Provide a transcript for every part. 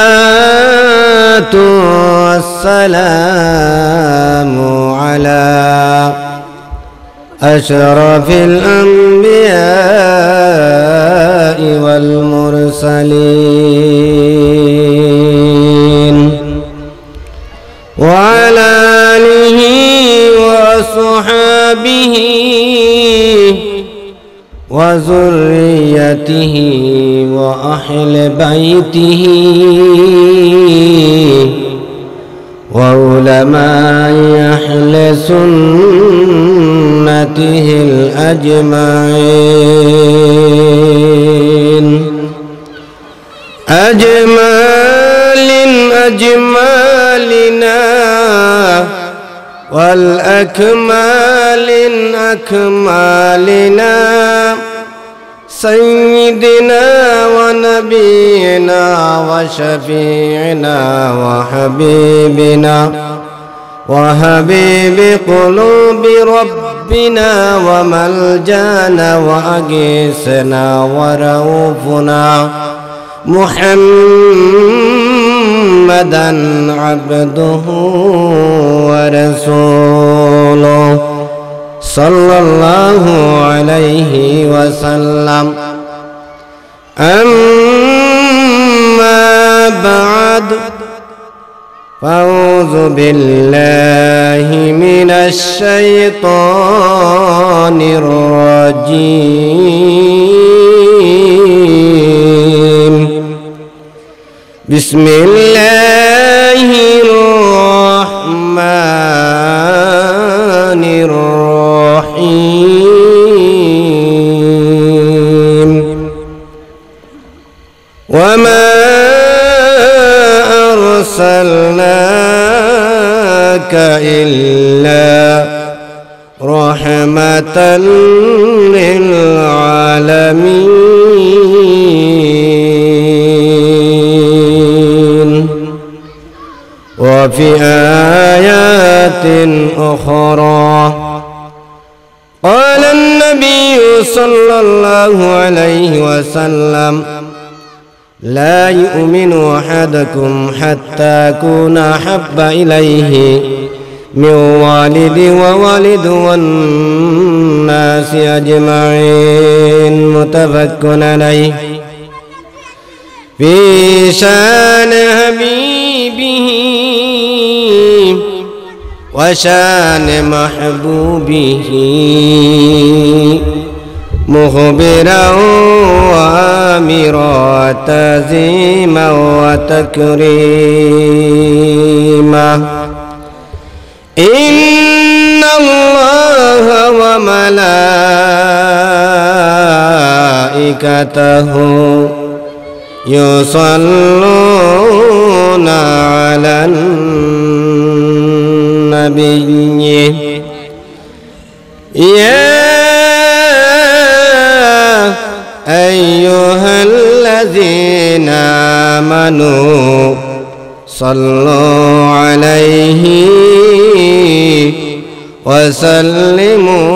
والصلاة والسلام على أشرف الأنبياء والمرسلين وعلى آله وصحبه وذريته وأهل بيته وعلماء أهل سنته الأجمعين أجمالنا والأكمال أكمالنا سيدنا ونبينا وشفيعنا وحبيبنا وحبيب قلوب ربنا وملجانا وأغيثنا ورؤوفنا محمدا عبده ورسوله صلى الله عليه وسلم. أما بعد فأعوذ بالله من الشيطان الرجيم. بسم الله الرحمن الرحيم. وما أرسلناك إلا رحمة للعالمين. وفي آيات أخرى قال النبي صلى الله عليه وسلم: لا يؤمن أحدكم حتى أكون أحب إليه من والد ووالد والناس أجمعين. متفق عليه. في شان حبيبه وشان محبوبه مخبرا وآمرا تعظيما وتكريما. إن الله وملائكته يصلون على النبي يا أيها الذين آمنوا صلوا عليه وسلموا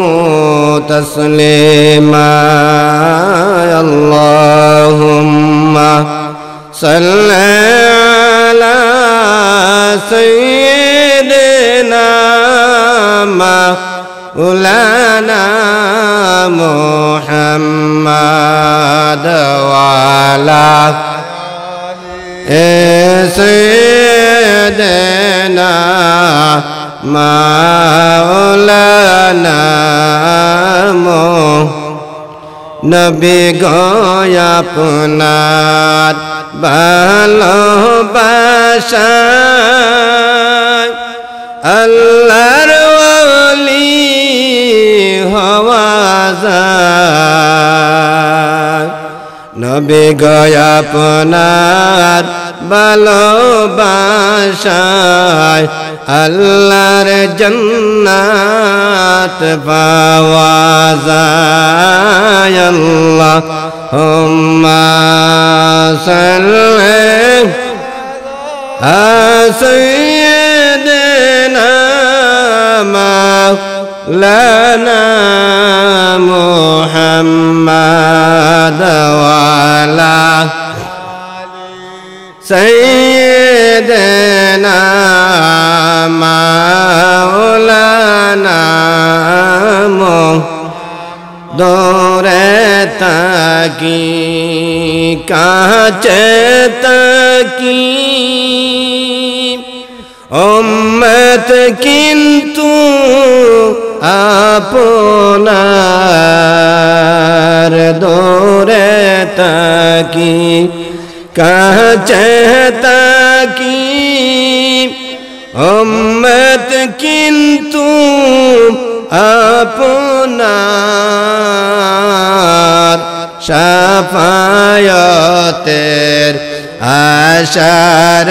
تسليما. اللهم صل على سيدنا مولانا محمد وعلى سيدنا مولانا নবী গো আপনার ভালোবাসায় আল্লাহর ওলি হওয়া যায়। নবী গো আপনার ভালোবাসায় আল্লাহর জান্নাত পাওয়া যায়। আল্লাহুম্মা সাল্লি আলা সাইয়্যিদিনা মাওলানা محمد وعلى سيدنا مولانا দূরে তাকি কাছে তাকি উম্মত কিন্তু আপনার দূরে তাকি কাছে তাকি উম্মত কিন্তু আপনার শাফায়াতের আশা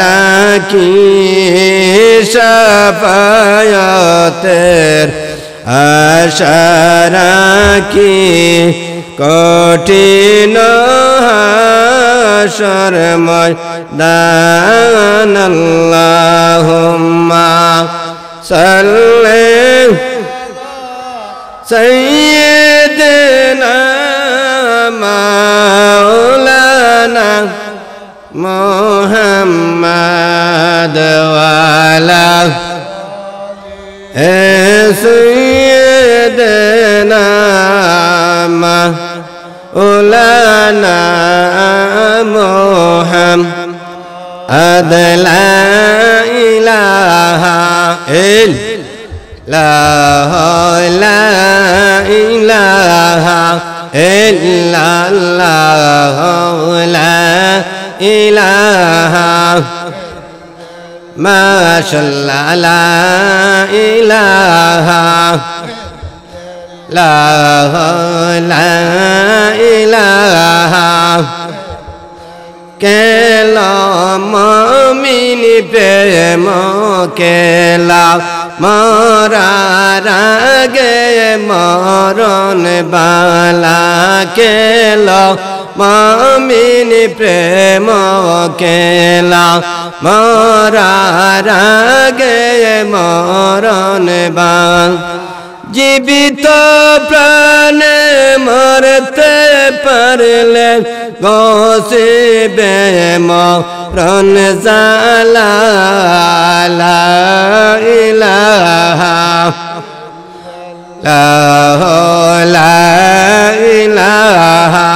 রাখি শাফায়াতের আশা রাখি কঠিন হাশর ময়দান আল্লাহুম্মা সাল্লি سيدنا مولانا محمد وعلى سيدنا مولانا محمد لا إله إلا لا إله إلا الله لا إله ما شاء الله لا إله لا إله কেলা মুমিনি প্রেম কেলা মরার আগে মরণ বালা কেলা মুমিনি প্রেম কেলা মরার আগে মরণ বালা জীবিত প্রাণে মরতে পারলে গসিবে মরণ জালা লা ইলাহা লা ইলাহা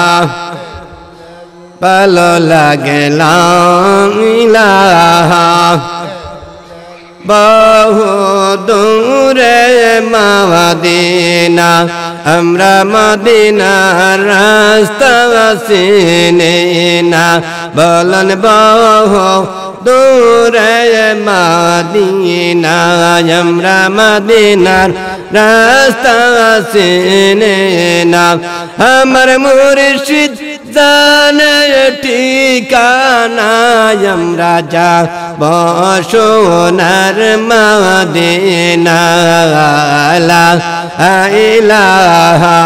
ভালো লাগে লা ইলাহা বহু দূরে মদিনা আমরা মদিনার রাস্তা চিনি না বলন বহু দূরে মদিনা আমরা মদিনার রাস্তা চিনি না আমার মুর্শিদ জানে ঠিকানা আমরা যা সোনার মদিনা লা ইলাহা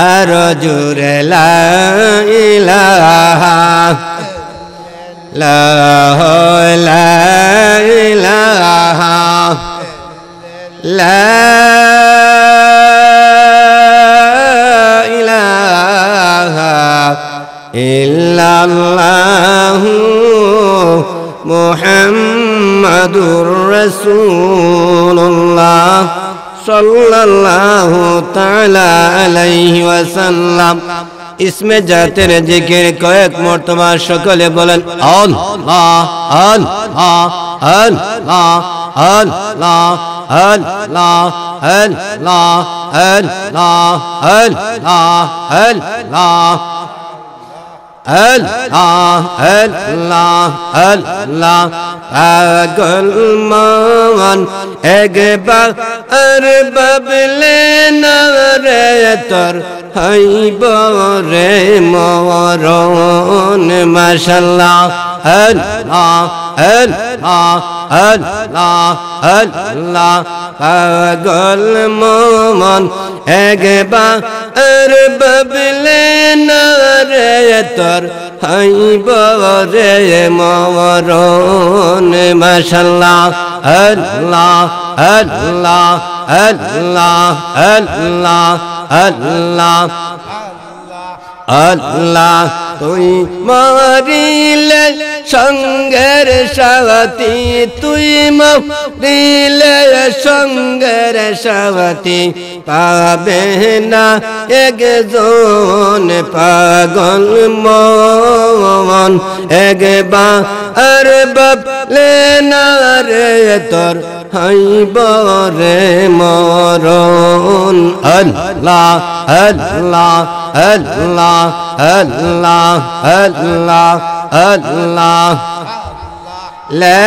আর জোরে লা ইলাহা লা ইলাহা লা ইল্লাল্লাহু মুহাম্মাদুর রাসূলুল্লাহ সাল্লাল্লাহু তাআলা আলাইহি ওয়াসাল্লাম ইসমে জাতের জিকির কয়েক মর্তবা সকলে বলেন আল্লাহ আল্লাহ আল্লাহ আল্লাহ আল্লাহ আল্লাহ আল্লাহ আল্লাহ আল্লাহ Allah Allah Allah agul man ekbar bable nare tor haibo re moron mashallah Allah Allah Allah Allah agul man ekbar bable nare tor haibo re moron mashallah Allah Allah Allah Allah আল্লাহ আল্লাহ তুই মারিলে সঙ্গের সাথী তুই মারিলে সঙ্গের সাথী পাবে না একজন পাগল মন একবার বাবলে না রে তোর হইব রে মরণ আল্লাহ আল্লাহ আল্লাহ আল্লাহ আল্লাহ আল্লাহ লা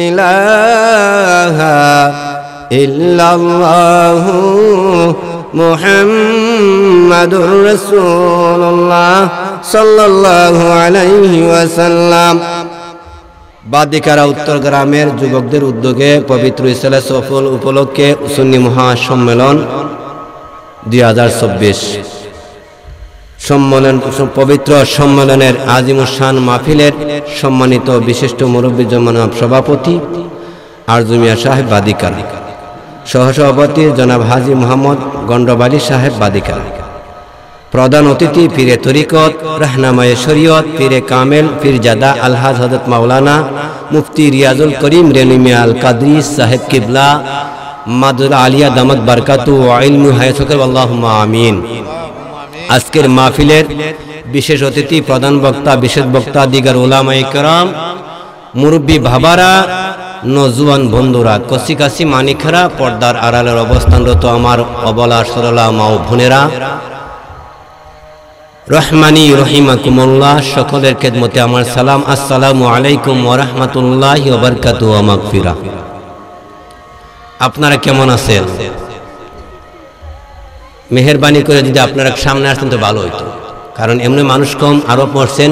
ইলাহা ইল্লাল্লাহ মুহাম্মাদুর রাসূলুল্লাহ সাল্লাল্লাহু আলাইহি ওয়াসাল্লাম। বাদিকারা উত্তর গ্রামের যুবকদের উদ্যোগে পবিত্র ইসলাম সফল উপলক্ষে সুন্নি মহাসম্মেলন 2024 সম্মেলন পবিত্র সম্মেলনের আজিমুসান মাহফিলের সম্মানিত বিশিষ্ট মুরব্বী জনাব সভাপতি আরজু মিয়া সাহেব বাদিকারা, সহসভাপতি জনাব হাজী মোহাম্মদ গন্ডবালী সাহেব বাদিকারা, প্রধান অতিথি পীরে তরিকত রাহনামায়ে শরীয়ত পীরে কামেল পীরজাদা আলহাজ হযরত মাওলানা মুফতি রিয়াজুল করিম রেনু মিয়া আল কাদরি সাহেব কিবলা মাদুর আলিয়া দামাত বারকাতু ওয়া ইলমু হায়াতুল আল্লাহুম্মা আমিন। আজকের মাহফিলের বিশেষ অতিথি প্রধান বক্তা বিশেষ বক্তা দিগার উলামায়ে কেরাম মুরব্বী ভাবারা নজওয়ান বন্ধুরা কসিকাসি মানিকরা পর্দার আড়ালের অবস্থানরত আমার অবলা সরলা মা ও বোনেরা রহমানি রহিমাকুমুল্লাহ, সকলের খেদমতে আমার সালাম। আসসালামু আলাইকুম ওয়া রাহমাতুল্লাহি ওয়া বারাকাতুহু ওয়া মাগফিরাহ। আপনারা কেমন আছেন? মেহেরবানি করে যদি আপনারা সামনে আসতেন তো ভালো হইতো, কারণ এমনি মানুষ কম, আরো পড়ছেন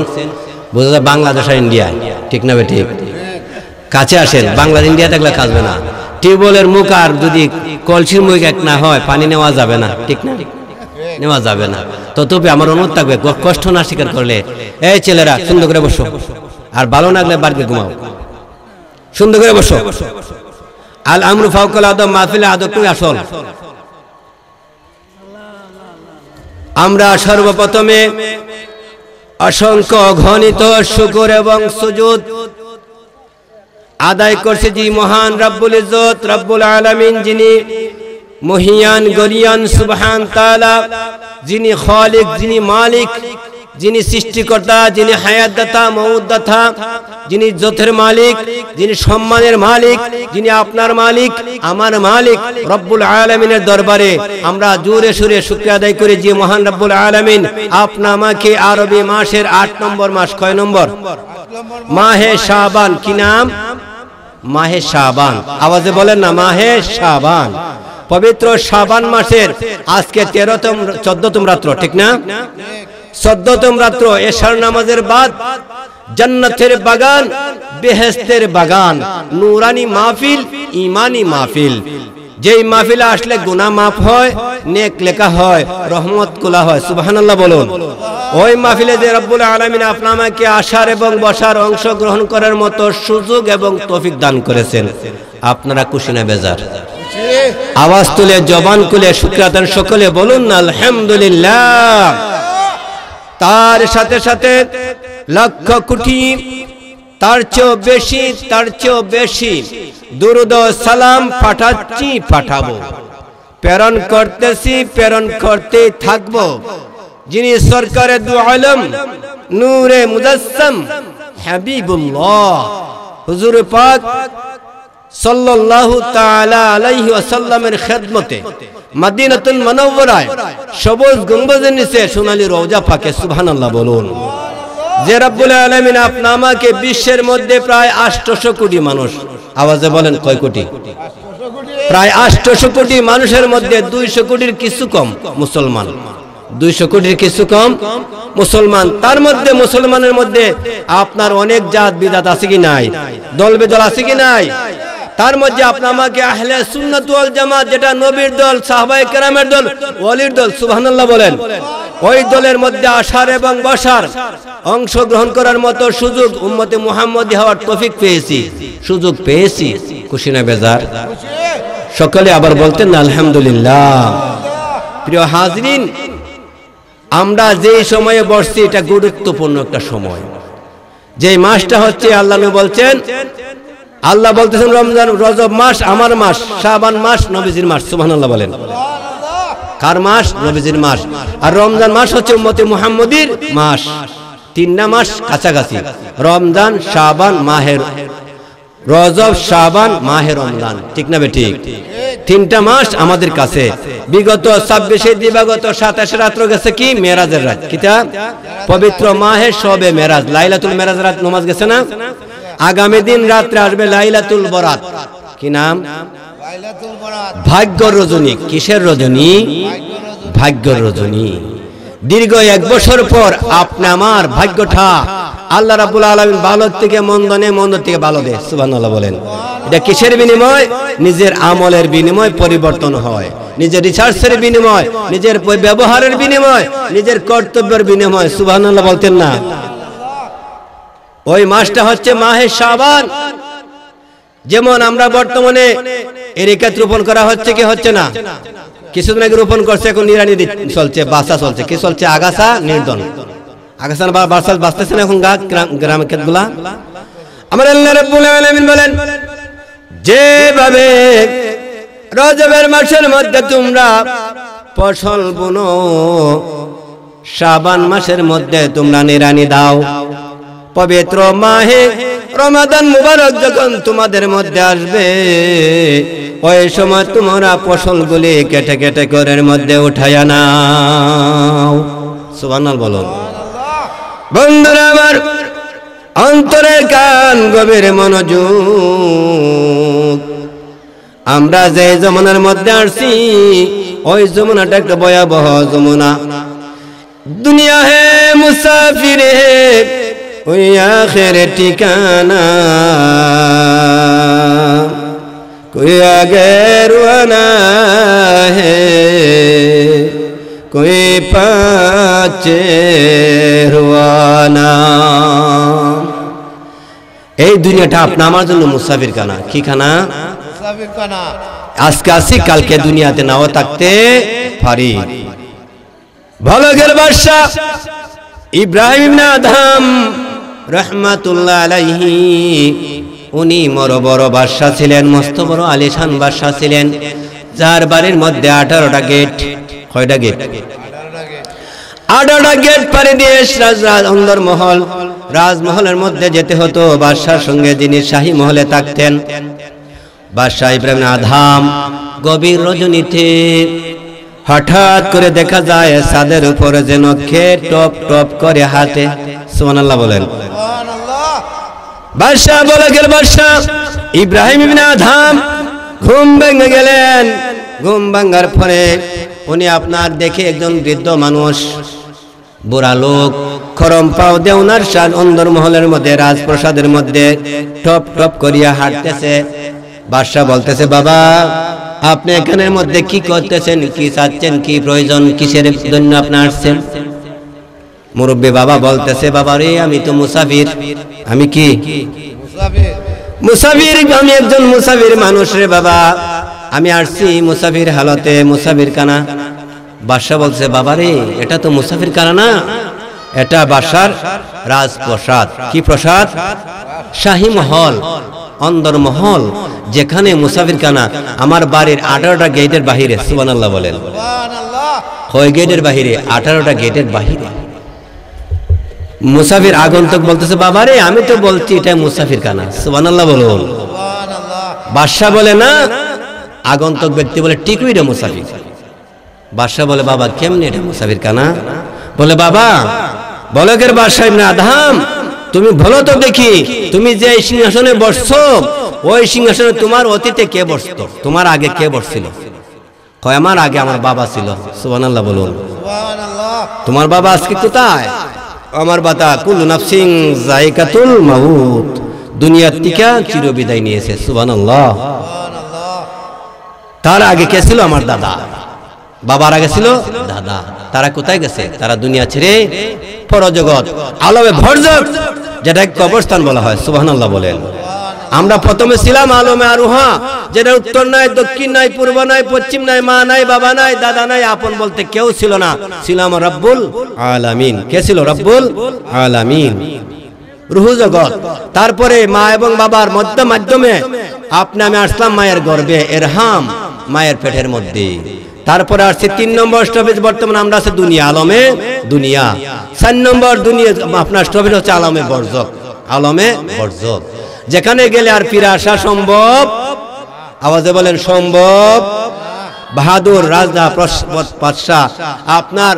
বোঝা যায় বাংলাদেশ আর ইন্ডিয়া, ঠিক না ঠিক? কাছে আসেন, বাংলাদেশ ইন্ডিয়া থাকলে কাজবে না। টিউবওয়েলের মুখ আর যদি কলসির মুখ এক না হয় পানি নেওয়া যাবে না, ঠিক না? নেওয়া যাবে না। তথাপি আমার অনুরোধ থাকবে, কষ্ট না স্বীকার করলে এই ছেলেরা সুন্দর করে বসো, আর ভালো না লাগলে বাড়িতে ঘুমাও, সুন্দর করে বসো। আল আমরু ফাওকাল আদব, মাহফিলে আদবটাই আসল। আমরা সর্বপ্রথমে অসংখ্য ঘনিত শুকর এবং সুজুদ আদায় করছি যে মহান রব্বুল ইজ্জত রব্বুল আলামিন, যিনি মহিয়ান গরিয়ান সুবহান তাআলা, যিনি খালিক, যিনি মালিক, যিনি সৃষ্টিকর্তা, যিনি হায়াতদাতা মউতদাতা, যিনি ইজ্জতের মালিক, যিনি সম্মানের মালিক, যিনি আপনার মালিক আমার মালিক রব্বুল আলামিনের দরবারে আমরা জোরে সুরে শুকরিয়া আদায় করি যে মহান রব্বুল আলামিন আপনা আমাকে আরবি মাসের 8 নম্বর মাস, কয় নম্বর? মাহে শাবান। কি নাম? মাহে শাবান। আওয়াজে বলেন না, মাহে শাবান। পবিত্র শাবান মাসের আজকে 14তম রাত্র, ঠিক না? 14তম রাত্র এশার নামাজের বাদ জান্নাতের বাগান, বেহেশতের বাগান, নূরানি মাহফিল, ঈমানি মাহফিল। যেই মাহফিলে আসলে গুনাহ মাফ হয়, নেক লেখা হয়, রহমত কোলা হয়, সুবহানাল্লাহ বলুন। ওই মাহফিলে যে রব্বুল আলামিন আপনাকে আসার এবং বসার, অংশগ্রহণ করার মতো সুযোগ এবং তৌফিক দান করেছেন, আপনারা খুশি না বেজার? আওয়াজ তুলে জবান খুলে শুকরিয়া আদান সকলে বলুন না আলহামদুলিল্লাহ। তার সাথে সাথে লক্ষ কোটি, তার চেয়েও বেশি দুরূদ ও সালাম পাঠাচ্ছি, পাঠাবো, প্রেরণ করতেছি, প্রেরণ করতে থাকবো, যিনি সরকারে দু আলম নূরে মুজাসসাম হাবিবুল্লাহ হুজুর পাক সাল্লাল্লাহু তাআলা আলাইহি ওয়াসাল্লামের খেদমতে মদিনাতুল মুনাওয়ারায় সবুজ গম্বুজের নিচে সোনালী রওজা পাকে, সুবহানাল্লাহ বলুন। যে রব্বুল আলামিন আপনা আমাকে বিশ্বের মধ্যে প্রায় 800 কোটি মানুষ, আওয়াজে বলেন কয় কোটি? প্রায় 800 কোটি মানুষের মধ্যে 200 কোটির কিছু কম মুসলমান, 200 কোটির কিছু কম মুসলমান। তার মধ্যে মুসলমানের মধ্যে আপনার অনেক জাত বিদাত আছে কি নাই? দল বেদল আছে কি নাই? তার মধ্যে আপনা আমাকে আহলে সুন্নাত ওয়াল জামাত, যেটা নবীর দল, সাহাবায়ে কেরামের দল, ওয়ালির দল, সুবহানাল্লাহ বলেন, ওই দলের মধ্যে আসার এবং বসার, অংশগ্রহণ করার মতো সুযোগ উম্মতে মুহাম্মদী হওয়ার তৌফিক পেয়েছি, সুযোগ পেয়েছি। খুশি না বেজার? সকলে আবার বলতেন আলহামদুলিল্লাহ। প্রিয় হাজরিন, আমরা যে সময়ে বসছি এটা গুরুত্বপূর্ণ একটা সময়। যে মাসটা হচ্ছে আল্লাহ বলছেন, আল্লাহ বলতেছেন রমজান, রজব মাস আমার মাস, শাবান মাস নবীজির মাস। সুবহানাল্লাহ বলেন। কার মাস? নবীজির মাস। আর রমজান মাস হচ্ছে উম্মতে মুহাম্মদীর মাস। তিনটা মাস কাছাকাছি, রমজান, শাবান, মাহের রজব, শাবান, মাহে রমজান, ঠিক না বেঠিক? তিনটা মাস আমাদের কাছে। বিগত 26 দিবাগত 27 রাত্র গেছে কি মেরাজের রাত, কিটা পবিত্র মাহে শবে মেরাজ, লাইলাতুল মেরাজ রাত নামাজ গেছে না? আগামী দিন রাত্রে আসবে লাইলাতুল বরাত। কি নাম? লাইলাতুল বরাত। ভাগ্যর রজনী। কিসের রজনী? ভাগ্যর রজনী। দীর্ঘ 1 বছর পর আপনি আমার ভাগ্যটা আল্লাহ রাব্বুল আলামিন ভালো থেকে মন্দ নেই, মন্দ থেকে ভালো দেয়। সুবহানাল্লাহ বলেন। এটা কিসের বিনিময়? নিজের আমলের বিনিময় পরিবর্তন হয়, নিজের রিসার্চের বিনিময়, নিজের ব্যবহারের বিনিময়, নিজের কর্তব্যের বিনিময়। সুবহানাল্লাহ বলতেন না? ওই মাসটা হচ্ছে মাহে শাবান। যেমন আমরা বর্তমানে এরিকাত রোপণ করা হচ্ছে কি হচ্ছে না? কিছুদিন আগে রোপণ করছে, এখন নিড়ানি চলছে, বাসা চলছে। কি চলছে? আগাছা নির্দন। আগাছা বাঁচতেছে না এখন গ্রাম ক্ষেতগুলা। আমার আল্লাহ রাব্বুল আলামিন বলেন, যেভাবে রজবের মাসের মধ্যে তোমরা ফসল বুনো, শাবান মাসের মধ্যে তোমরা নিড়ানি দাও, পবিত্র মাহে রমাদান মুবারক যখন তোমাদের মধ্যে আসবে, ওই সময় তোমরা ফসলগুলি কেটে কেটে ঘরের মধ্যে উঠাইয়া নাও। সুবহানাল্লাহ বলুন। বন্ধুরা আমার, অন্তরের কান গভীর মনোযোগ। আমরা যে যমুনার মধ্যে আসছি, ওই যমুনাটা একটা ভয়াবহ যমুনা। দুনিয়া হে মুসাফির হে, ওই আখের ঠিকানা, कोई आगे रुआना है, कोई पाचे रुआना। এই দুনিয়াটা আপনি আমার জন্য মুসাফির খানা। কি খানা? মুসাফির খানা। আজকে আসি, কালকে দুনিয়াতে নাও থাকতে পারি। ভালগের বাদশা ইব্রাহিম ইবনে আদহাম রাহমাতুল্লাহ আলাইহি, উনি বড় বাদশা ছিলেন, মস্ত বড় আলিশান বাদশা ছিলেন, যার বাড়ির মধ্যে 18টা গেট। কয়টা গেট? 18টা গেট পাড়ি দিয়ে অন্দরমহল, রাজমহলের মধ্যে যেতে হতো। বাদশার সঙ্গে যিনি শাহী মহলে থাকতেন, বাদশা ইব্রাহিম আদহাম, গভীর রজনীতে হঠাৎ করে দেখা যায় ছাদের উপরে যেন কে টপ টপ করে হাতে। সুবহানাল্লাহ বলেন। বাদশা বলে গেল, বাদশা ইব্রাহিম ইবনে আদহাম ঘুম ভেঙে গেলেন। ঘুম ভাঙার পরে উনি আপনার দেখে একজন বৃদ্ধ মানুষ, বুড়া লোক, খরম পাও দিয়ে ওনার অন্দরমহলের মধ্যে, রাজপ্রাসাদের মধ্যে টপ টপ করিয়া হাঁটতেছে। বাদশা বলতেছে, বাবা আপনি এখানের মধ্যে কি করতেছেন, কি চাচ্ছেন, কি প্রয়োজন, কিসের জন্য আপনি আসছেন? মুরব্বী বাবা বলতেছে, বাবা রে আমি তো মুসাফির। আমি কি মুসাফির? আমি একজন মুসাফির মানুষ রে বাবা, আমি আসছি মুসাফির হালতে, মুসাফির খানা। বাদশা বলছে, বাবা রে এটা তো মুসাফির খানা না, এটা বাদশার রাজপ্রাসাদ। কি প্রসাদ? শাহী মহল, অন্দরমহল, যেখানে মুসাফির খানা। আমার বাড়ির 18টা গেটের বাহিরে। সুবহানাল্লাহ বলেন। কয় গেটের বাহিরে? 18টা গেটের বাহিরে। মুসাফির আগন্তুক বলতেছে, বাবা রে আমি তো বলছি এটা মুসাফির খানা। সুবহানাল্লাহ বলুন। বাদশা বলে না, আগন্তুক ব্যক্তি বলে ঠিকই এটা মুসাফির। বাদশা বলে, বাবা কেমনে এটা মুসাফির খানা? বলে, বাবা বলকের বাদশা ইবনে আদহাম, তুমি বলো তো দেখি, তুমি যে সিংহাসনে বসছো, ওই সিংহাসনে তোমার অতীতে কে বসতো? তোমার আগে কে বসছিল? কয় আমার আগে আমার বাবা ছিল। সুবহানাল্লাহ বলুন। তোমার বাবা আজকে কোথায়? আমার বাতা কুল্লু নাফসিন যায়কাতুল মাউত, দুনিয়ার থেকে চিরবিদায় নিয়েছে। সুবহানাল্লাহ। তার আগে কে ছিল? আমার দাদা। বাবার আগে ছিল দাদা। তারা কোথায় গেছে? তারা দুনিয়া ছেড়ে পরজগৎ, আলমে ভরজগৎ, যেটা কবরস্থান বলা হয়। সুবহানাল্লাহ বলেন। আমরা প্রথমে ছিলাম আলমে আরুহা, যেটা উত্তর নাই, দক্ষিণ নাই, পূর্ব নাই, পশ্চিম নাই, মা নাই, বাবা নাই, দাদা নাই, আপন বলতে কেউ ছিল না, ছিলাম রব্বুল আলামিন। কে ছিল? রব্বুল আলামিন, রুহু জগৎ। তারপরে মা এবং বাবার মাধ্যমে আপনি আমি আসলাম মায়ের গর্ভে, এরহাম, মায়ের পেটের মধ্যে। তারপরে আসছে 3 নম্বর স্টপেজ, বর্তমানে আমরা আছে দুনিয়া, আলমে দুনিয়া। 4 নম্বর দুনিয়া আপনার স্টপেজ হচ্ছে আলমে বরজক, আলমে বরজক, যেখানে গেলে আর ফিরে আসা সম্ভব। আওয়াজে বলেন সম্ভব। বাহাদুর রাজা বাদশাহ আপনার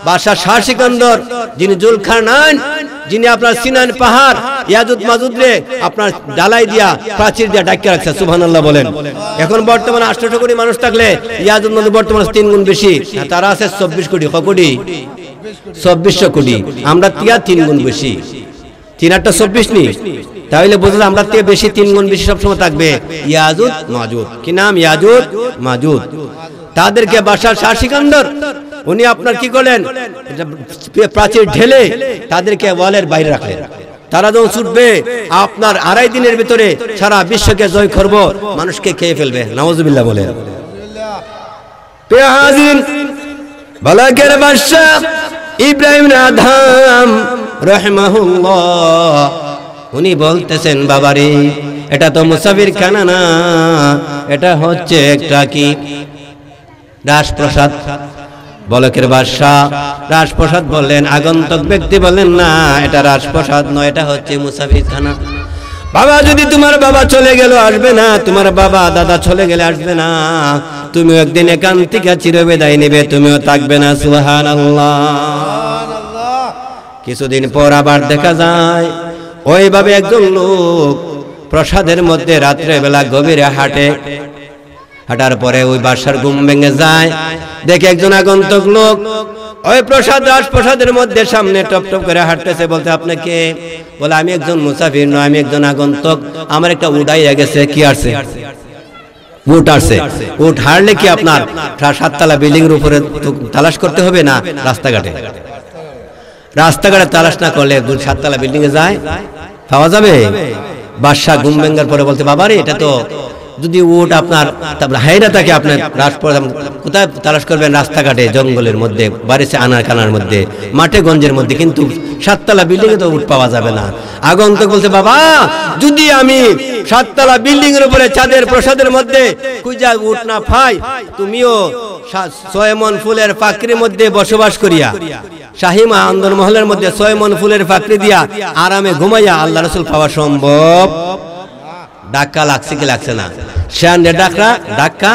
বাদশাহ শাহ সিকান্দর, যিনি জুলকারনাইন, যিনি আপনার সিনান পাহাড় ইয়াজুদ মাজুদরে আপনার ডালাই দিয়া প্রাচীর দিয়া ডাকিয়ে রাখছে, সুবহানাল্লাহ বলেন। এখন বর্তমানে 800 কোটি মানুষ থাকলে ইয়াজুদ মাজুদ বর্তমানে 3 গুণ বেশি, তারা আছে 24 কোটি। কত কোটি? 2400 কোটি। আমরা 3 গুণ বেশি। 3 আর 24 নি, তাহলে বুঝলে আমরা থেকে বেশি, 3 গুণ বেশি সবসময় থাকবে ইয়াজুদ মাজুদ। কি নাম? ইয়াজুদ মাজুদ। তাদেরকে বাদশাহ শাহ সিকান্দর উনি আপনার কি করলেন? প্রাচীর ঢেলে তাদেরকে ওয়ালের বাইরে রাখলেন। তারা যখন ছুটবে আপনার 2.5 দিনের ভিতরে সারা বিশ্বকে জয় করব, মানুষকে খেয়ে ফেলবে। নাউজুবিল্লাহ বলেন। পেহাজিন বালাকের বাদশাহ ইব্রাহিম আদম রাহিমাহুল্লাহ উনি বলতেছেন, বাবারে এটা তো মুসাফির খানা না, এটা হচ্ছে একটা কি রাজপ্রাসাদ। বলকের বাদশাহ রাজপ্রাসাদ বললেন, আগন্তুক ব্যক্তি বললেন না, এটা রাজপ্রাসাদ নয়, এটা হচ্ছে মুসাফিরখানা। বাবা, যদি তোমার বাবা চলে গেল আসবে না, তোমার বাবা দাদা চলে গেলে আসবে না, তুমিও একদিন এখান থেকে চিরবিদায় নেবে, তুমিও থাকবে না। সুবহানাল্লাহ। কিছুদিন পর আবার দেখা যায় ওইভাবে একজন লোক প্রাসাদের মধ্যে রাত্রে বেলা গভীরে হাঁটে। হাঁটার পরে ওই বাদশার ঘুম ভেঙে যায়, দেখে একজন আগন্তুক লোক ওই রাজপ্রাসাদের মধ্যে সামনে টপ টপ করে হাঁটতেছে। বলতে, আপনি কে? বলে, আমি একজন মুসাফির নয়, আমি একজন আগন্তুক, আমার একটা উট আইয়া গেছে। কি আসছে? উট আসছে। উট হারলে কি আপনার 7 তলা বিল্ডিং এর উপরে তালাশ করতে হবে না? রাস্তাঘাটে তালাশ না করলে 7 তলা বিল্ডিং এ যায় পাওয়া যাবে? বাদশা ঘুম ভেঙার পরে বলতে, বাবারে এটা তো যদি উট আপনার হাইরা থাকে, আপনার কোথায় তালাশ করবেন? রাস্তাঘাটে, জঙ্গলের মধ্যে, বাড়িতে আনার কানার মধ্যে, মাঠে গঞ্জের মধ্যে, কিন্তু 7 তলা বিল্ডিং এ তো উট পাওয়া যাবে না। আগন্তুক বলছে, বাবা যদি আমি 7 তলা বিল্ডিং এর উপরে চাঁদের প্রসাদের মধ্যে খুঁজা উট না পাই, তুমিও 6 মণ ফুলের পাকড়ির মধ্যে বসবাস করিয়া, শাহিমা আন্দর মহলের মধ্যে 6 মণ ফুলের পাকড়ি দিয়া আরামে ঘুমাইয়া আল্লাহ রাসূল পাওয়া সম্ভব? ডাক্কা লাগছে কি লাগছে না? শ্যান রে ডাক্কা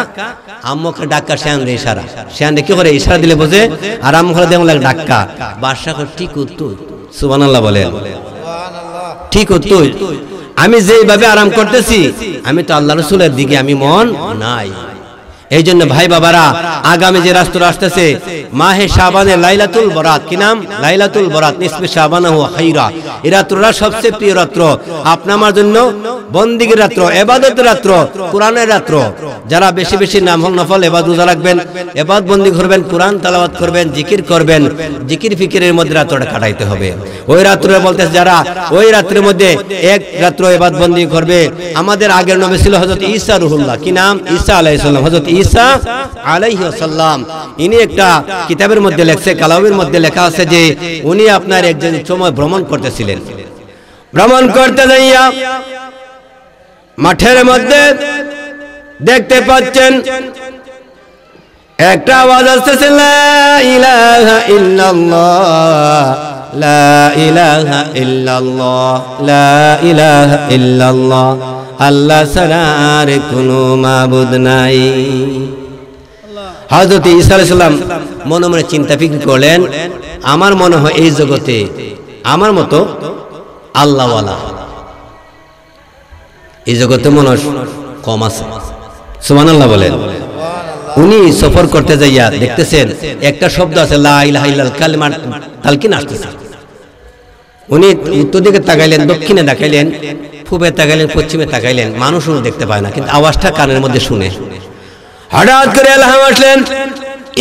আম্মুকে ডাক্কা, শ্যান রে ইশারা। শ্যান রে কি করে? ইশারা দিলে বোঝে। আর আম্মু করে দেওয়া লাগে ডাক্কা। বাদশা কর, ঠিক উত্তর। সুবহানাল্লাহ বলেন। ঠিক উত্তর। আমি যেইভাবে আরাম করতেছি, আমি তো আল্লাহ রাসূলের দিকে আমি মন নাই। এই জন্য ভাই বাবারা, আগামী যে রাষ্ট্র আসতেছে মাহে শাবানের লাইলাতুল বরাত, কি নাম? লাইলাতুল বরাত, নিসফে শাবানাহু খায়রা। এই রাত্রটা সবচেয়ে প্রিয় রাত্র আপনার আমার জন্য, বন্দিগির রাত্র, ইবাদতের রাত্র, কোরআনের রাত্র। যারা বেশি বেশি নাফল ইবাদত রোজা রাখবেন, ইবাদত বন্দি করবেন, কোরআন তেলাওয়াত করবেন, জিকির করবেন, জিকির ফিকিরের মধ্যে রাত্রটা কাটাইতে হবে। ওই রাত্রে বলতে যারা ওই রাত্রের মধ্যে এক রাত্র ইবাদত বন্দি করবে, আমাদের আগের নবী ছিল হযরত ঈসা রুহুল্লাহ। কি নাম? ঈসা আলাইহিস সালাম। হযরত ঈসা আলাইহিস সালাম ইনি একটা কিতাবের মধ্যে লেখছে, কালামের মধ্যে লেখা আছে যে উনি আপনার একজন সময় ভ্রমণ করতেছিলেন। ভ্রমণ করতে যাইয়া মাঠের মধ্যে দেখতে পাচ্ছেন একটা আওয়াজ আসতেছে, লা ইলাহা ইল্লাল্লাহ, লা ইলাহা ইল্লাল্লাহ, লা ইলাহা ইল্লাল্লাহ, আল্লাহ ছাড়া আর কোনো মাবুদ নাই। হযরত ঈসা আলাইহিস সালাম মনে মনে চিন্তা ফিক্র করলেন, আমার মনে হয় এই জগতে আমার মতো আল্লাহওয়ালা এই জগতে মানুষ কম আছে। সুবহানাল্লাহ বলেন। উনি সফর করতে যাইয়া দেখতেছেন একটা শব্দ আছে, লা ইলাহা ইল্লাল্লাহ, কালিমা তালকিন আসতেছে। উনি উত্তর দিকে তাকাইলেন, দক্ষিণে তাকাইলেন, পূবে তাকাইলেন, পশ্চিমে তাকাইলেন, মানুষ উনি দেখতে পায় না, কিন্তু আওয়াজটা কানের মধ্যে শুনে। হঠাৎ করে আল্লাহ আসলেন,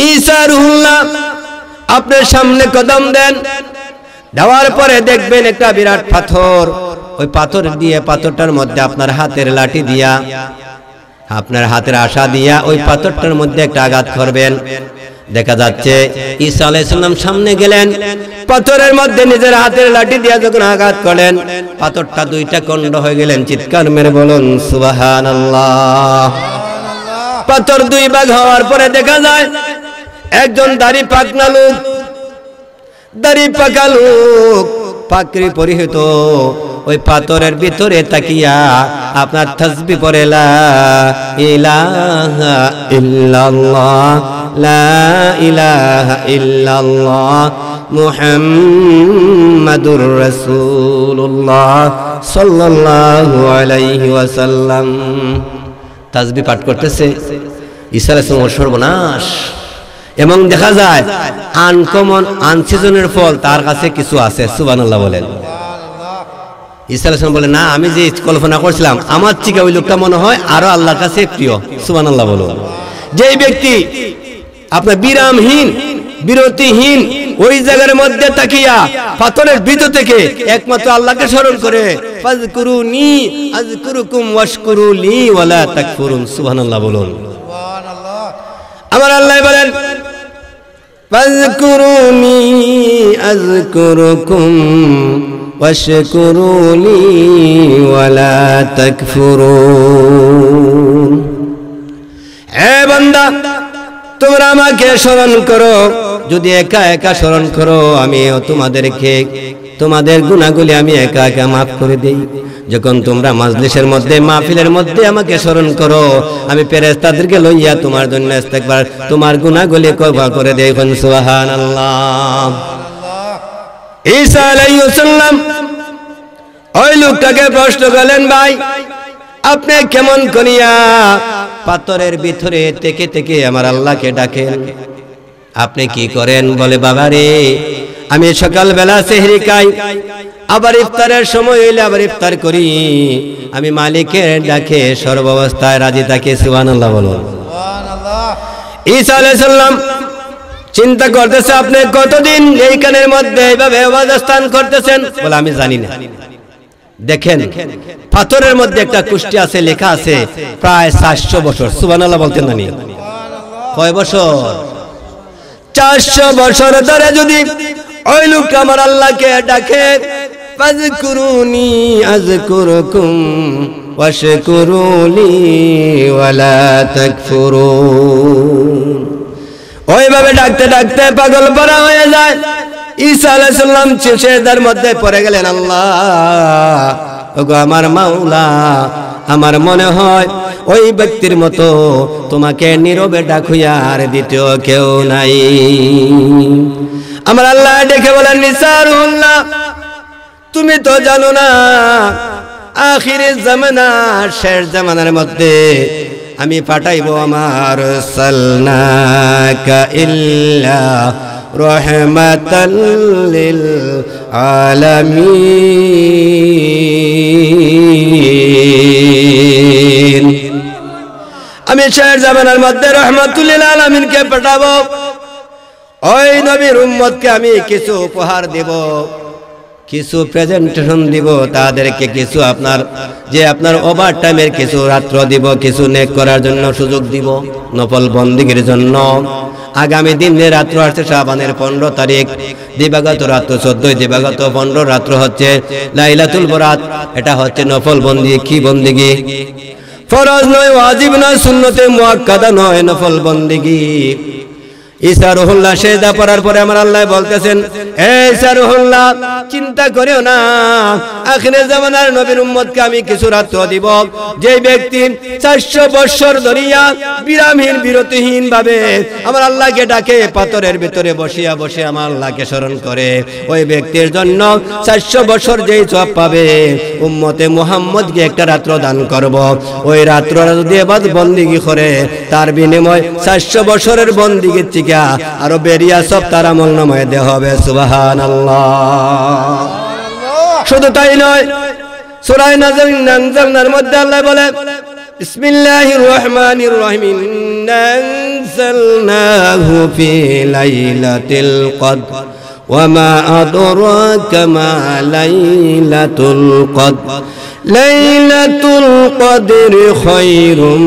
ঈসা রুহুল্লাহ আপনার সামনে কদম দেন। দেওয়ার পরে দেখবেন একটা বিরাট পাথর, ওই পাথর দিয়ে, পাথরটার মধ্যে আপনার হাতের লাঠি দিয়া, আপনার হাতের আশা দিয়া ওই পাথরটার মধ্যে একটা আঘাত করবেন। দেখা যাচ্ছে ঈসা আলাইহিস সালাম সামনে গেলেন, পাথরের মধ্যে নিজের হাতের লাঠি দিয়া যখন আঘাত করলেন, পাথরটা দুইটা খণ্ড হয়ে গেলেন। চিৎকার মেরে বলুন সুবহানাল্লাহ। পাথর দুই ভাগ হওয়ার পরে দেখা যায় একজন দাড়ি পাকনা লোক, দাড়ি পাকা লোক, পাগড়ি পরিহিত, ওই পাথরের ভিতরে তাকিয়া আপনার তাসবিহ পড়ে লা ইলাহা ইল্লাল্লাহ, লা ইলাহা ইল্লাল্লাহ, মুহাম্মাদুর রাসূলুল্লাহ সাল্লাল্লাহু আলাইহি ওয়াসাল্লাম তাসবিহ পাঠ করতেছে। ঈসা আলাইহিস সালাম সর্বনাশ। এবং দেখা যায় আনকমন, আনসিজনের ফল তার কাছে কিছু আছে। সুবহানাল্লাহ বলেন। ঈসা আলাইহিস সালাম বলে, না, আমি যে কল্পনা করছিলাম আমার থেকে ওই লোকটা মনে হয় আরো আল্লাহর কাছে প্রিয়। সুবহানাল্লাহ বলুন। যেই ব্যক্তি আপনার বিরামহীন, বিরতিহীন ওই জায়গার মধ্যে তাকিয়া পাথরের ভিতর থেকে একমাত্র আল্লাহকে স্মরণ করে, ফাযকুরুনি আযকুরুকুম ওয়াশকুরুলি ওয়ালা তাকফুরুন। সুবহানাল্লাহ বলুন। আমার আল্লাহ বলেন, ফাযকুরুনি আযকুরুকুম ওয়াশকুরুলি ওয়ালা তাকফুরুন। হে বান্দা, তোমরা আমাকে স্মরণ করো। যদি একা একা স্মরণ করো, আমিও তোমাদেরকে, তোমাদের গুনাহগুলি আমি একা একা মাফ করে দেই। যখন তোমরা মাজলিসের মধ্যে, মাহফিলের মধ্যে আমাকে স্মরণ করো, আমি ফেরেশতাদেরকে লইয়া তোমার জন্য ইস্তেগফার, তোমার গুনাহগুলি ক্ষমা করে দেই। সুবহানাল্লাহ। ঈসা আলাইহিস সালাম ওই লোকটাকে প্রশ্ন করলেন, ভাই আপনি কেমন করিয়া পাথরের ভিতরে থেকে থেকে আমার আল্লাহকে ডাকেন? আপনি কি করেন? বলে, বাবা রে, আমি সকালবেলা সেহরি খাই, আবার ইফতারের সময় হইলে আবার ইফতার করি। আমি মালিকের ডাকে সর্বাবস্থায় রাজি থাকি। সুবহানাল্লাহ বলুন। ঈসা আলাইহিস সালাম চিন্তা করতেছে, আপনি কতদিন এইখানের মধ্যে এইভাবে অবস্থান করতেছেন? বলে, আমি জানি না। দেখেন পাথরের মধ্যে একটা কুষ্টি আছে, লেখা আছে প্রায় 400 বছর। সুবহানাল্লাহ বলতেন না? কয় বছর? 400 বছর ধরে যদি ওই লোক আমার আল্লাহকে ডাকে, ফাযকুরুনি আযকুরুকুম ওয়াশকুরুলি ওয়ালা তাকফুরুন, ওইভাবে ডাকতে ডাকতে পাগল পারা হয়ে যায়। ঈসা আলাইহিস সালাম সিজদার মধ্যে পড়ে গেলেন। আল্লাহ, ওগো আমার মাওলা, আমার মনে হয় ওই ব্যক্তির মতো তোমাকে নীরবে ডাকুয়া আর দ্বিতীয় কেউ নাই। আমার আল্লাহ ডেকে বলেন, নিসারুল্লাহ, তুমি তো জানো না আখিরের জামানা, শেষ জামানার মধ্যে আমি পাঠাইব আমার সাল্লাকা ইল্লা রাহমাতাল লিল আলামিন। আমি শেষ জামানার মধ্যে রাহমাতুল লিল আলামিনকে পাঠাবো। ওই নবীর উম্মতকে আমি কিছু উপহার দেব, কিছু প্রেজেন্টেশন দিব, তাদেরকে কিছু আপনার ওভার টাইমের কিছু রাত্র দিব, কিছু নেক করার জন্য সুযোগ দিব, নফল বন্দিগির জন্য। আগামী দিনে রাত্র আসছে শাবানের 15 তারিখ, দিবাগত রাত্র 14, দিবাগত 15 রাত্র হচ্ছে লাইলাতুল বরাত। এটা হচ্ছে নফল বন্দি। কি বন্দিগি? ফরজ নয়, ওয়াজিব নয়, সুন্নতে মুআক্কাদা নয়, নফল বন্দিগি। ঈসা রুহুল্লাহ সেজদা পড়ার পরে আমার আল্লাহ বলতেছেন, হে ঈসা রুহুল্লাহ, চিন্তা করিও না, আখিরের জামানার নবীর উম্মতকে আমি কিছু রাত্র দিব। যে ব্যক্তি 400 বছর ধরিয়া বিরামহীন, বিরতিহীন ভাবে আমার আল্লাহকে ডাকে, পাথরের ভিতরে বসিয়া বসে আমার আল্লাহকে স্মরণ করে, ওই ব্যক্তির জন্য 400 বছর যেই সওয়াব পাবে, উম্মতে মুহাম্মদকে একটা রাত্র দান করব। ওই রাত্র যদি ইবাদত বন্দেগী করে, তার বিনিময় 400 বছরের বন্দেগীর থেকে আরো বেরিয়া সব তার আমলনামায় দেওয়া হবে। সুবহানাল্লাহ। শুধু তাই নয়, সূরা নাজলের মধ্যে আল্লাহ বলে, বিসমিল্লাহির রহমানির রহিম, ইন্না আনজালনাহু ফি লাইলাতিল কদর ওয়ামা আদরাকা মা লাইলাতুল কদর লাইলাতুল কদর খায়রুম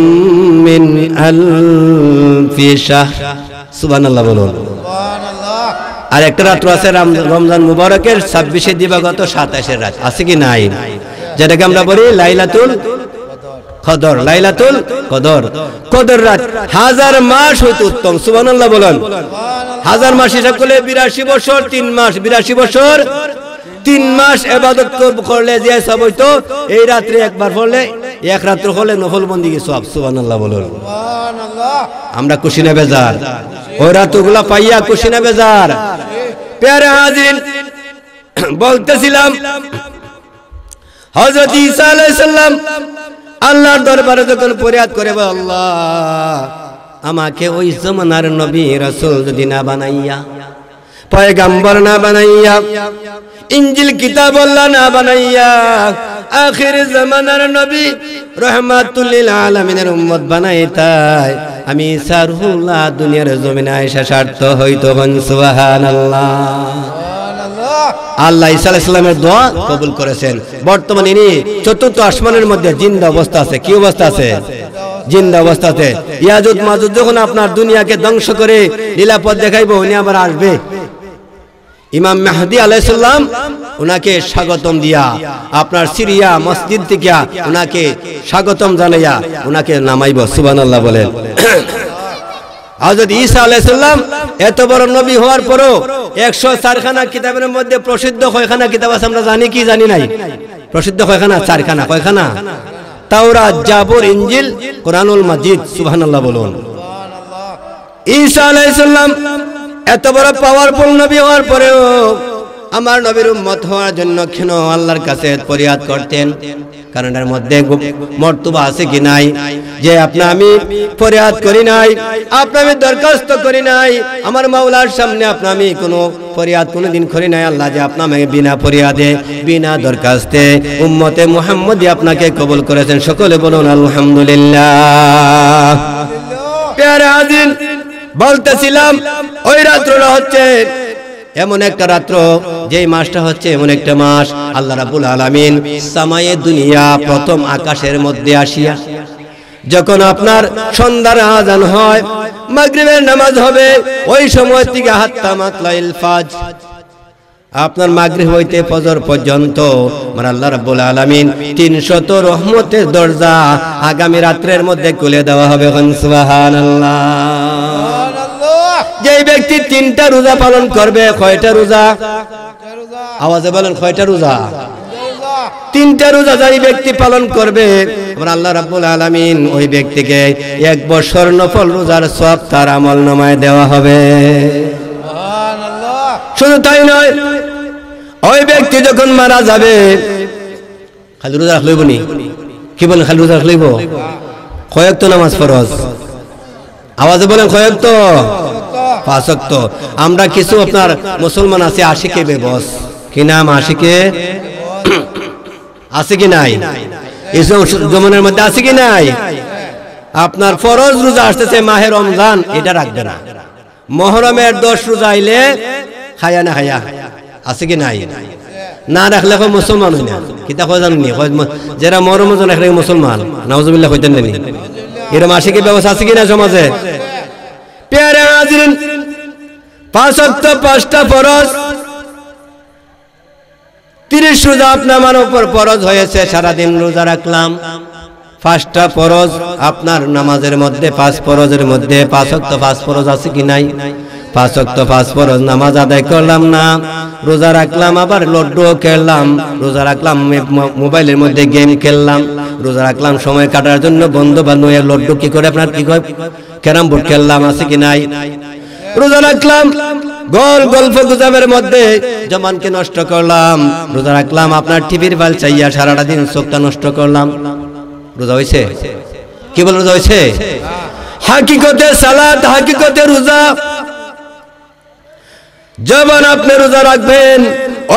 মিন আলফি শাহর। সুবহানাল্লাহ বলুন। আর একটা রাত্র আছে রমজান মুবারকের 26 দিবাগত 27 রাত আছে কি নাই, যেটাকে আমরা বলি লাইলাতুল কদর। লাইলাতুল কদর, কদর রাত 1000 মাস হইতে উত্তম। সুবহানাল্লাহ বলুন। 1000 মাস হিসাব করলে 82 বছর 3 মাস, 82 বছর 3 মাস ইবাদত করলে যে সব হইতো, এই রাত্রে একবার পড়লে, এক রাত্র হলে নফল বন্দেগী সব। সুবহানাল্লাহ বলুন। সুবহানাল্লাহ। আমরা খুশি না বেজার? ওই রাতগুলো পাইয়া খুশি না বেজার? প্যারে হাজির, বলতেছিলাম হযরত ঈসা আলাইহিস সালাম আল্লাহর দরবারে যখন ফরিয়াদ করে, আল্লাহ আমাকে ওই জামানার নবী রাসূল যদি না বানাইয়া, পয়গম্বর না বানাইয়া, ইনজিল কিতাব আল্লাহ না বানাইয়া, আখির জামানার নবী রহমাতুল লিল আলামিনের উম্মত বানাইতাই, আমি ঈসা রুহুল্লাহ দুনিয়ার জমিনে আয়েশা স্বার্থ হইতো। সুবহানাল্লাহ। আল্লাহ ঈসা আলাইহিস সালামের দোয়া কবুল করেছেন। বর্তমানে ইনি চতুর্থ আসমানের মধ্যে জিন্দা অবস্থা আছে। কি অবস্থা আছে? জিন্দা অবস্থা আছে। ইয়াজুজ মাজুজ যখন আপনার দুনিয়াকে ধ্বংস করে লীলাপথ দেখাইবো, উনি আবার আসবে। ইমাম মেহদী আলাইহিস সালাম উনাকে স্বাগতম দিয়া আপনার সিরিয়া মসজিদ থেকে উনাকে স্বাগতম জানাইয়া উনাকে নামাইব। সুবহানাল্লাহ বলেন। হযরত ঈসা আলাইহিস সালাম এত বড় নবী হওয়ার পরও 104 খানা কিতাবের মধ্যে প্রসিদ্ধ কয়খানা কিতাব আছে আমরা জানি কি জানি নাই? প্রসিদ্ধ কয়খানা? 4 খানা। কয়খানা? তাওরাত, জাবুর, ইনজিল, কোরআনুল মাজিদ। সুবহানাল্লাহ বলুন। ঈসা আলাইহিস সালাম এত বড় পাওয়ারফুল নবী হওয়ার পরেও আমার নবীর উম্মত হওয়ার জন্য কেন আল্লাহর কাছে ফরিয়াদ করতেন? কারণ এর মধ্যে মর্তবা আছে কি নাই, যে আমি ফরিয়াদ করি নাই, আমি দরখাস্ত করি নাই, আমার মাওলার সামনে আমি কোনো ফরিয়াদ কোনোদিন করি নাই। আল্লাহ যে আমাকে বিনা ফরিয়াদে, বিনা দরখাস্তে উম্মতে মুহাম্মদী আপনাকে কবুল করেছেন। সকলে বলুন আলহামদুলিল্লাহ। প্যারা হাজির, বলতেছিলাম ওই রাত্রটা হচ্ছে এমন একটা রাত্র, যেই মাসটা হচ্ছে এমন একটা মাস, আল্লাহ রাব্বুল আলামিন সামায়ে দুনিয়া প্রথম আকাশের মধ্যে আসিয়া যখন আপনার সন্ধ্যার আযান হয়, মাগরিবের নামাজ হবে, ওই সময় থেকে হাত্তা মাতলাইল ফাজ, আপনার মাগরিব হইতে ফজর পর্যন্ত আমার আল্লাহ রাব্বুল আলামিন 300 রহমতের দরজা আগামী রাত্রের মধ্যে খুলে দেওয়া হবে। সুবহানাল্লাহ। যে ব্যক্তি 3টা রোজা পালন করবে, কয়টা রোজা? আওয়াজে বলেন, কয়টা রোজা? 3টা রোজা যেই ব্যক্তি পালন করবে, আমার আল্লাহ রাব্বুল আলামিন ওই ব্যক্তিকে 1 বছর নফল রোজার সওয়াব তার আমলনামায় দেওয়া হবে। সুবহানাল্লাহ। শুধু তাই নয়, ওই ব্যক্তি যখন মারা যাবে, খালি রোজা রাখলইব নি? কি বলেন, খালি রোজা রাখলইব? কয়েক তো নামাজ ফরজ। আওয়াজে বলেন, কয়েক তো? 5 ওয়াক্ত। আমরা কিছু আপনার মুসলমান আছে আশিকে বেবস। কি নাম? আশিকে আছে কি নাই? এই জমানের মধ্যে আছে কি নাই? আপনার ফরজ রোজা আসতেছে মাহে রমজান, এটা রাখবে না। মুহররমের 10 রোজা আইলে খায়া না খায়া, আছে কি নাই? না রাখলে মুসলমান হই না। কিতা কয় জানেননি? যারা মুহররম রাখলে মুসলমান, নাউজুবিল্লাহ কইতেন নি? এরকম আশিকে ব্যবস্থা আছে কি না সমাজে? প্যারে হাজিরিন, 5 ওয়াক্ত 5টা ফরজ, 30 রোজা আপনার উপর ফরজ হয়েছে। সারাদিন রোজা রাখলাম, 5টা ফরজ আপনার নামাজের মধ্যে, 5 ফরজের মধ্যে 5 ওয়াক্ত 5 ফরজ আছে কি নাই? 5 ওয়াক্ত 5 ফরজ নামাজ আদায় করলাম না, রোজা রাখলাম, আবার লুডো খেললাম, রোজা রাখলাম, মোবাইলের মধ্যে গেম খেললাম, রোজা রাখলাম সময় কাটার জন্য বন্ধু বান্ধব লুডো কি করে আপনার কি কয় ক্যারাম বোর্ড খেললাম, আছে কি নাই? রোজা রাখলাম, গল্প গুজবের মধ্যে জমানকে নষ্ট করলাম, রোজা রাখলাম, আপনার টিভির বাল চাইয়া সারাটা দিন চোখটা নষ্ট করলাম। রোজা হয়েছে? কি বল রোজা হয়েছে? হাকিকতে সালাত, হাকিকতে রোজা। যখন আপনি রোজা রাখবেন,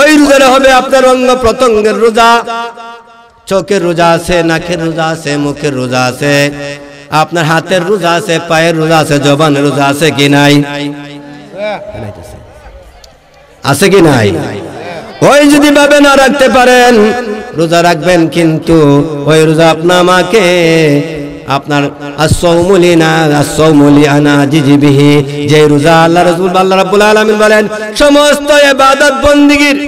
ওই রোজা হবে আপনার অঙ্গ প্রত্যঙ্গের রোজা। চোখের রোজা আছে, নাকের রোজা আছে, মুখের রোজা আছে, আপনার হাতের রোজা আছে, পায়ের রোজা আছে, জবানের রোজা আছে কি নাই? আছে কি নাই? ওই যদি ভাবে না রাখতে পারেন রোজা রাখবেন, কিন্তু ওই রোজা আপনা আমাকে আপনার as-sawmu li ana jibihi, যে রোজা আল্লাহ রাসূল আল্লাহ রাব্বুল আলামিন বলেন সমস্ত ইবাদত বন্দেগীর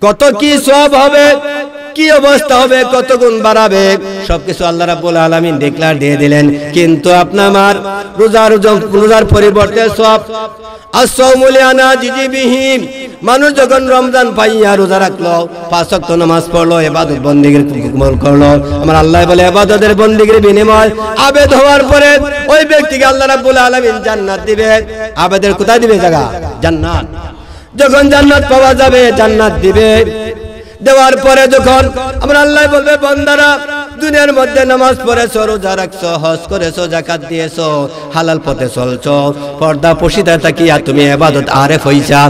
কত কি সওয়াব হবে, কি অবস্থা হবে, কত গুণ বাড়াবে, সবকিছু আল্লাহ রাব্বুল আলামিন ডিক্লেয়ার দিয়ে দিলেন। কিন্তু আপনার রোজার পরিবর্তে সওয়াব as-sawmu li ana jibihi, মানুষ যখন রমজান পাইয়া রোজা রাখলো, 5 ওয়াক্ত নামাজ পড়লো, ইবাদত বন্দেগীর আমল করলো, আমার আল্লাহ বলে ইবাদতের বন্দেগীর বিনিময় আবেদ হওয়ার পরে ওই ব্যক্তিকে আল্লাহ রাব্বুল আলামিন জান্নাত দিবে। আবেদের কোথায় দিবে? জায়গা জান্নাত। যখন জান্নাত পাওয়া যাবে জান্নাত দিবে। দেওয়ার পরে যখন আমার আল্লাহ বলবে বান্দারা দুনিয়ার মধ্যে নামাজ পড়েছো, রোজা রাখছো, হজ করেছো, যাকাত দিয়েছো, হালাল পথে চলছো, পর্দা পশিদা তাকিয়া তুমি ইবাদত আরেফ হইছা,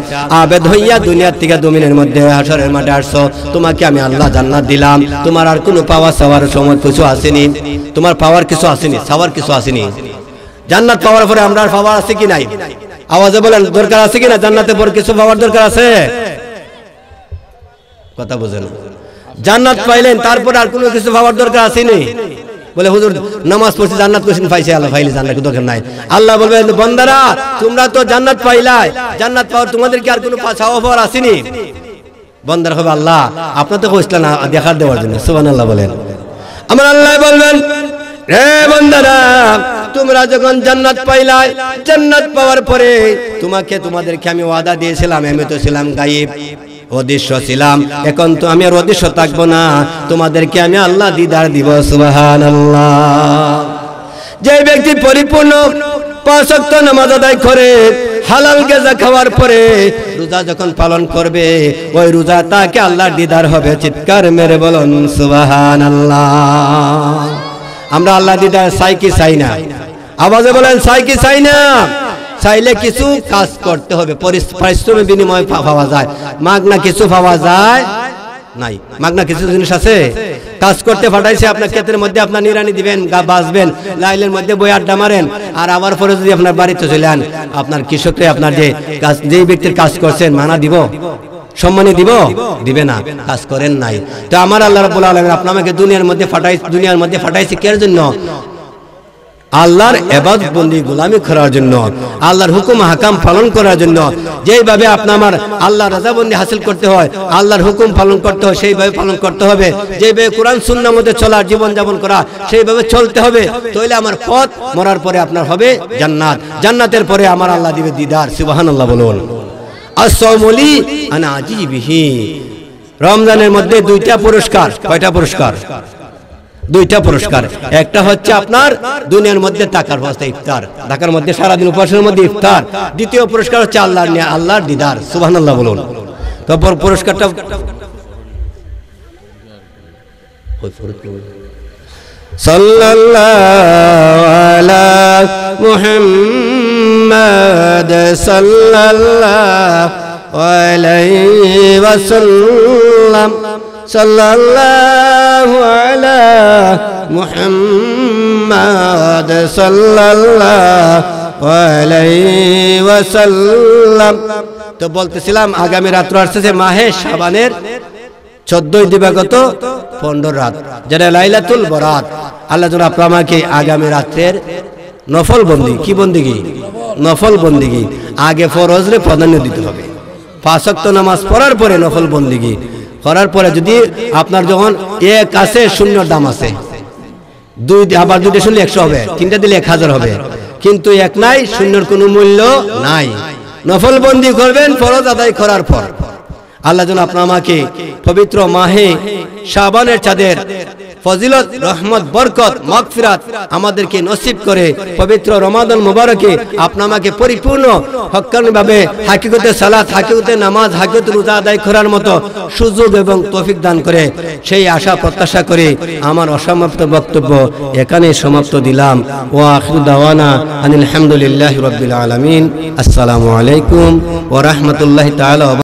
আবেদ হইয়া দুনিয়ার থেকে জমিনের মধ্যে হাশরের মাঠে আসছো, তোমাকে আমি আল্লাহ জান্নাত দিলাম। তোমার আর কোনো পাওয়া চাওয়ার সময় কিছু আসেনি, তোমার পাওয়ার কিছু আসেনি, চাওয়ার কিছু আসেনি। জান্নাত পাওয়ার পরে আমরা পাওয়ার আছে কি নাই? আওয়াজে বলেন দরকার আছে কি না? জান্নাতের পর কিছু পাওয়ার দরকার আছে? কথা বুঝেন? জান্নাত পাইলেন, তারপর আর কোনো কিছু পাওয়ার দরকার আছে নি? বলে হুজুর নামাজ পড়ছি জান্নাত কোশ্চেন পাইছে, আল্লাহ পাইলে জান্নাত দরকার নাই। আল্লাহ বলবেন বান্দারা তোমরা তো জান্নাত পাইলাই, জান্নাত পাওয়ার তোমাদের কি আর কোনো চাওয়া পাওয়ার আসেনি? বান্দারা হবে আল্লাহ আপনার তো কইছিলেন না দেখার দেওয়ার জন্য, সুবহানাল্লাহ বলেন। আমার আল্লাহ বলবেন হে বান্দারা তোমরা যখন জান্নাত পাইলাই, জান্নাত পাওয়ার পরে তোমাদেরকে আমি ওয়াদা দিয়েছিলাম, আমি তো ছিলাম গায়েব, অদৃশ্য ছিলাম, এখন তো আমি আর অদৃশ্য থাকবো না, তোমাদেরকে আমি আল্লাহ দিদার দিব। সুবহানাল্লাহ। যে ব্যক্তি পরিপূর্ণ 5 ওয়াক্ত নামাজ আদায় করে হালাল গাজা খাওয়ার পরে রোজা যখন পালন করবে, ওই রোজা তাকে আল্লাহর দিদার হবে। চিৎকার মেরে বলুন সুবহানাল্লাহ। আমরা আল্লাহ দিদার চাই কি চাই না? আওয়াজে বলেন চাই কি চাই না? চাইলে কিছু কাজ করতে হবে, পরিশ্রমের বিনিময়ে পাওয়া যায়, মাগনা কিছু পাওয়া যায় নাই। মাগনা কিছু জিনিস আছে, কাজ করতে পাঠাইছে আপনার ক্ষেতের মধ্যে, আপনার নিরানি দিবেন, বাঁচবেন, লাইলের মধ্যে বই আড্ডা মারেন, আর আবার পরে যদি আপনার বাড়িতে চলে আন, আপনার কৃষককে আপনার যে ব্যক্তির কাজ করছেন মানা দিব, সম্মানী দিব? দিবে না, কাজ করেন নাই। তো আমার আল্লাহ রাব্বুল আলামিন আপনাকে দুনিয়ার মধ্যে ফাটাইছে কের জন্য? আল্লাহর ইবাদত বন্দি গোলামি করার জন্য, আল্লাহর হুকুম হাকাম পালন করার জন্য। যেইভাবে আপনার আল্লাহর রাজাবন্দি হাসিল করতে হয়, আল্লাহর হুকুম পালন করতে হয়, সেইভাবে পালন করতে হবে। যেইভাবে কোরআন সুন্নাহর মধ্যে চলার, জীবন যাপন করা, সেইভাবে চলতে হবে। তাহলে আমার পথ মরার পরে আপনার হবে জান্নাত, জান্নাতের পরে আমার আল্লাহ দিবে দিদার। সুবহানাল্লাহ বলুন। as-sawmu li ana jibihi, রমজানের মধ্যে 2টা পুরস্কার। কয়টা পুরস্কার? 2টা পুরস্কার। একটা হচ্ছে আপনার দুনিয়ার মধ্যে টাকার ব্যবস্থা, ইফতার, ঢাকার মধ্যে সারাদিন উপাসের মধ্যে ইফতার। দ্বিতীয় পুরস্কার হচ্ছে আল্লাহর দিদার। সুবহানাল্লাহ বলুন। তারপর পুরস্কারটা সাল্লাল্লাহু আলা মুহাম্মাদ সাল্লাল্লাহু আলাইহি ওয়াসাল্লাম, সাল্লাল্লাহু আলা মুহাম্মাদ সাল্লাল্লাহু আলাইহি ওয়াসাল্লাম। তো বলতেছিলাম আগামী রাত্র আসছে মাহে শাবানের 14 দিবাগত 15 রাত, যেটা লাইলাতুল বরাত। আল্লাহ যেন আপনাকে আগামী রাত্রের নফল বন্দি, কি বন্দিগি? নফল বন্দিগি। আগে ফরজরে প্রাধান্য দিতে হবে। 5 ওয়াক্ত নামাজ পড়ার পরে নফল বন্দিগি করার পরে যদি আপনার যখন 1 আছে, 0 দাম আছে, 2 আবার 2টা শুনলে 100 হবে, 3টা দিলে 1000 হবে, কিন্তু 1 নাই, 0-র কোনো মূল্য নাই। নফল বন্দি করবেন ফরজ আদায় করার পর। আল্লাহ যেন আমাকে পবিত্র মাহে শাবানের চাঁদের ফজিলত, রহমত, বরকত, মাগফিরাত আমাদেরকে নসিব করে পবিত্র রমাদান মুবারকে আপনাকে পরিপূর্ণ হক্কানিভাবে হাকিকতে সালাত, হাকিকতে নামাজ, হাকিকতে রোজা আদায় করার মতো সুযোগ এবং তৌফিক দান করে, সেই আশা প্রত্যাশা করে আমার অসমাপ্ত বক্তব্য এখানে সমাপ্ত দিলাম। ওয়া আখিরু দাওয়ানা আনিল হামদুলিল্লাহি রাব্বিল আলামিন। আসসালামু আলাইকুম ওয়া রাহমাতুল্লাহি তাআলা।